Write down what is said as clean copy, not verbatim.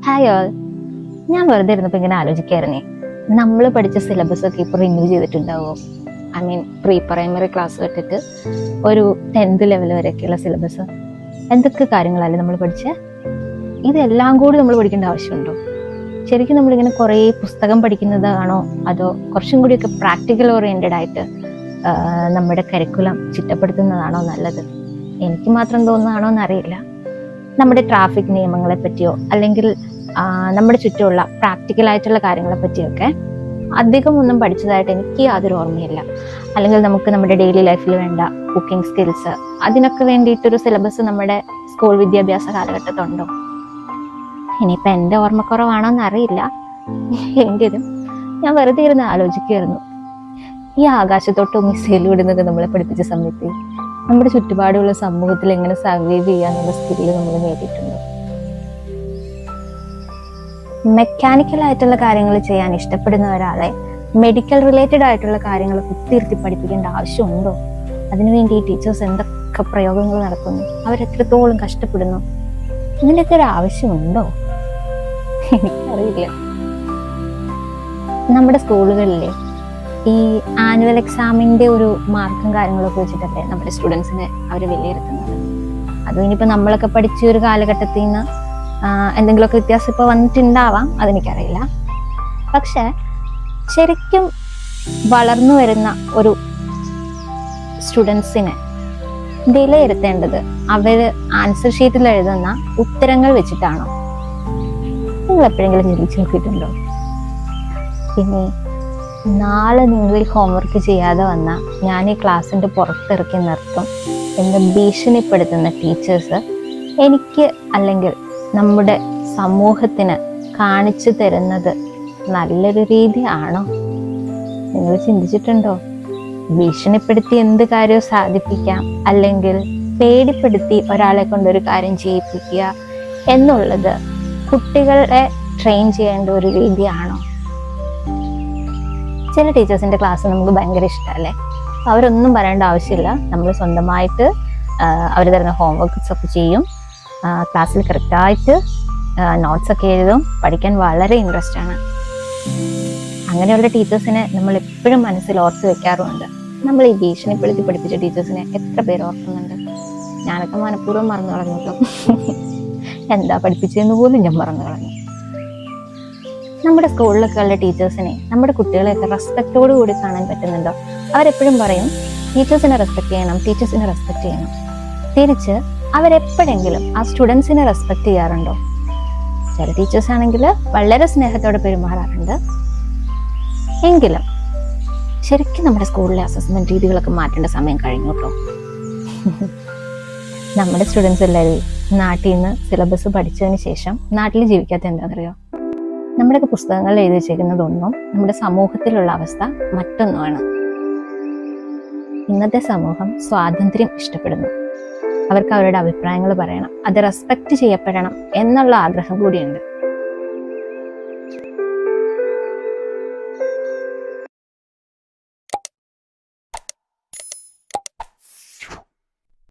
Hi all. ഞാൻ വെറുതെ ഇരുന്നപ്പോൾ ഇങ്ങനെ ആലോചിക്കായിരുന്നേ, നമ്മൾ പഠിച്ച സിലബസ് ഒക്കെ ഇപ്പോൾ റിന്യൂ ചെയ്തിട്ടുണ്ടാവുമോ? പ്രീ പ്രൈമറി ക്ലാസ് തൊട്ടിട്ട് ഒരു 10th ലെവൽ വരെയൊക്കെയുള്ള സിലബസ് എന്തൊക്കെ കാര്യങ്ങളല്ലേ നമ്മൾ പഠിച്ചത്? ഇതെല്ലാം കൂടി നമ്മൾ പഠിക്കേണ്ട ആവശ്യമുണ്ടോ? ശരിക്കും നമ്മളിങ്ങനെ കുറേ പുസ്തകം പഠിക്കുന്നതാണോ, അതോ കുറച്ചും കൂടിയൊക്കെ പ്രാക്ടിക്കൽ ഓറിയൻറ്റഡ് ആയിട്ട് നമ്മുടെ കരിക്കുലം ചിട്ടപ്പെടുത്തുന്നതാണോ നല്ലത്? എനിക്ക് മാത്രം തോന്നുന്നതാണോ എന്നറിയില്ല. നമ്മുടെ ട്രാഫിക് നിയമങ്ങളെ പറ്റിയോ അല്ലെങ്കിൽ നമ്മുടെ ചുറ്റുമുള്ള പ്രാക്ടിക്കലായിട്ടുള്ള കാര്യങ്ങളെ പറ്റിയൊക്കെ അധികം ഒന്നും പഠിച്ചതായിട്ട് എനിക്ക് യാതൊരു ഓർമ്മയില്ല. അല്ലെങ്കിൽ നമുക്ക് നമ്മുടെ ഡെയിലി ലൈഫിൽ വേണ്ട കുക്കിംഗ് സ്കിൽസ്, അതിനൊക്കെ വേണ്ടിയിട്ടൊരു സിലബസ് നമ്മുടെ സ്കൂൾ വിദ്യാഭ്യാസ കാലഘട്ടത്തുണ്ടോ? ഇനിയിപ്പോൾ എൻ്റെ ഓർമ്മക്കുറവാണോ എന്നറിയില്ല. എങ്കിലും ഞാൻ വെറുതെ ഇരുന്ന് ആലോചിക്കുമായിരുന്നു, ഈ ആകാശത്തോട്ടും മിസൈൽ വിടുന്നത് നമ്മളെ പഠിപ്പിച്ച സമയത്ത് നമ്മുടെ ചുറ്റുപാടുള്ള സമൂഹത്തിൽ എങ്ങനെ സർവൈവ് ചെയ്യാന്നുള്ള സ്കില്ല് നമ്മൾ നേടിയിട്ടുണ്ടോ? മെക്കാനിക്കൽ ആയിട്ടുള്ള കാര്യങ്ങൾ ചെയ്യാൻ ഇഷ്ടപ്പെടുന്ന ഒരാളെ മെഡിക്കൽ റിലേറ്റഡ് ആയിട്ടുള്ള കാര്യങ്ങൾ കുത്തിയിരുത്തി പഠിപ്പിക്കേണ്ട ആവശ്യമുണ്ടോ? അതിനുവേണ്ടി ഈ ടീച്ചേഴ്സ് എന്തൊക്കെ പ്രയോഗങ്ങൾ നടത്തുന്നു, അവരെത്രത്തോളം കഷ്ടപ്പെടുന്നു, ഇതിൻ്റെയൊക്കെ ഒരു ആവശ്യമുണ്ടോ? എനിക്കറിയില്ല. നമ്മുടെ സ്കൂളുകളിലെ ഈ ആനുവൽ എക്സാമിൻ്റെ ഒരു മാർക്കും കാര്യങ്ങളൊക്കെ വെച്ചിട്ടല്ലേ നമ്മുടെ സ്റ്റുഡൻസിനെ അവർ വിലയിരുത്തുന്നത്. അതും ഇനിയിപ്പോൾ നമ്മളൊക്കെ പഠിച്ച ഒരു കാലഘട്ടത്തിൽ നിന്ന് എന്തെങ്കിലുമൊക്കെ വ്യത്യാസം ഇപ്പോൾ വന്നിട്ടുണ്ടാവാം, അതെനിക്കറിയില്ല. പക്ഷെ ശരിക്കും വളർന്നു വരുന്ന ഒരു സ്റ്റുഡൻസിനെ വിലയിരുത്തേണ്ടത് അവർ ആൻസർ ഷീറ്റിൽ എഴുതുന്ന ഉത്തരങ്ങൾ വെച്ചിട്ടാണോ? നിങ്ങൾ എപ്പോഴെങ്കിലും ചിന്തിച്ച് നോക്കിയിട്ടുണ്ടോ? പിന്നെ നാളെ നിങ്ങൾ ഹോംവർക്ക് ചെയ്യാതെ വന്നാൽ ഞാൻ ഈ ക്ലാസ്സിൻ്റെ പുറത്തിറക്കി നിർത്തും എന്ന് ഭീഷണിപ്പെടുത്തുന്ന ടീച്ചേഴ്സ് എനിക്ക് അല്ലെങ്കിൽ നമ്മുടെ സമൂഹത്തിന് കാണിച്ചു തരുന്നത് നല്ലൊരു രീതിയാണോ? നിങ്ങൾ ചിന്തിച്ചിട്ടുണ്ടോ? ഭീഷണിപ്പെടുത്തി എന്ത് കാര്യവും സാധിപ്പിക്കാം, അല്ലെങ്കിൽ പേടിപ്പെടുത്തി ഒരാളെ കൊണ്ടൊരു കാര്യം ചെയ്യിപ്പിക്കുക എന്നുള്ളത് കുട്ടികളെ ട്രെയിൻ ചെയ്യേണ്ട ഒരു രീതിയാണോ? ചില ടീച്ചേഴ്സിൻ്റെ ക്ലാസ് നമുക്ക് ഭയങ്കര ഇഷ്ടമല്ലേ, അവരൊന്നും പറയേണ്ട ആവശ്യമില്ല, നമ്മൾ സ്വന്തമായിട്ട് അവർ തരുന്ന ഹോംവർക്ക്സ് ഒക്കെ ചെയ്യും, ക്ലാസ്സിൽ കറക്റ്റായിട്ട് നോട്ട്സൊക്കെ എഴുതും, പഠിക്കാൻ വളരെ ഇൻട്രസ്റ്റ് ആണ്. അങ്ങനെയുള്ള ടീച്ചേഴ്സിനെ നമ്മൾ എപ്പോഴും മനസ്സിൽ ഓർത്ത് വെക്കാറുമുണ്ട്. നമ്മൾ ഈ ഭീഷണിപ്പെടുത്തി പഠിപ്പിച്ച ടീച്ചേഴ്സിനെ എത്ര പേര് ഓർക്കുന്നുണ്ട്? ഞാനൊക്കെ മനഃപൂർവ്വം മറന്നു കളഞ്ഞു കേട്ടോ. എന്താ പഠിപ്പിച്ചതെന്ന് പോലും ഞാൻ മറന്നു കളഞ്ഞു. നമ്മുടെ സ്കൂളിലൊക്കെ ഉള്ള ടീച്ചേഴ്സിനെ നമ്മുടെ കുട്ടികളെയൊക്കെ റെസ്പെക്റ്റോടു കൂടി കാണാൻ പറ്റുന്നുണ്ടോ? അവരെപ്പോഴും പറയും ടീച്ചേഴ്സിനെ റെസ്പെക്ട് ചെയ്യണം, ടീച്ചേഴ്സിനെ റെസ്പെക്ട് ചെയ്യണം. തിരിച്ച് അവരെപ്പോഴെങ്കിലും ആ സ്റ്റുഡൻസിനെ റെസ്പെക്ട് ചെയ്യാറുണ്ടോ? ചില ടീച്ചേഴ്സ് ആണെങ്കിൽ വളരെ സ്നേഹത്തോടെ പെരുമാറാറുണ്ട്. എങ്കിലും ശരിക്കും നമ്മുടെ സ്കൂളിലെ അസസ്മെന്റ് രീതികളൊക്കെ മാറ്റേണ്ട സമയം കഴിഞ്ഞു കേട്ടോ. നമ്മുടെ സ്റ്റുഡൻസ് എല്ലാവരും നാട്ടിൽ നിന്ന് സിലബസ് പഠിച്ചതിന് ശേഷം നാട്ടിൽ ജീവിക്കാത്ത എന്താണെന്നറിയോ? നമ്മുടെയൊക്കെ പുസ്തകങ്ങളിൽ എഴുതി വെച്ചിരിക്കുന്നതൊന്നും നമ്മുടെ സമൂഹത്തിലുള്ള അവസ്ഥ മറ്റൊന്നുമാണ്. ഇന്നത്തെ സമൂഹം സ്വാതന്ത്ര്യം ഇഷ്ടപ്പെടുന്നു. അവർക്ക് അവരുടെ അഭിപ്രായങ്ങൾ പറയണം, അത് റെസ്പെക്റ്റ് ചെയ്യപ്പെടണം എന്നുള്ള ആഗ്രഹം കൂടിയുണ്ട്.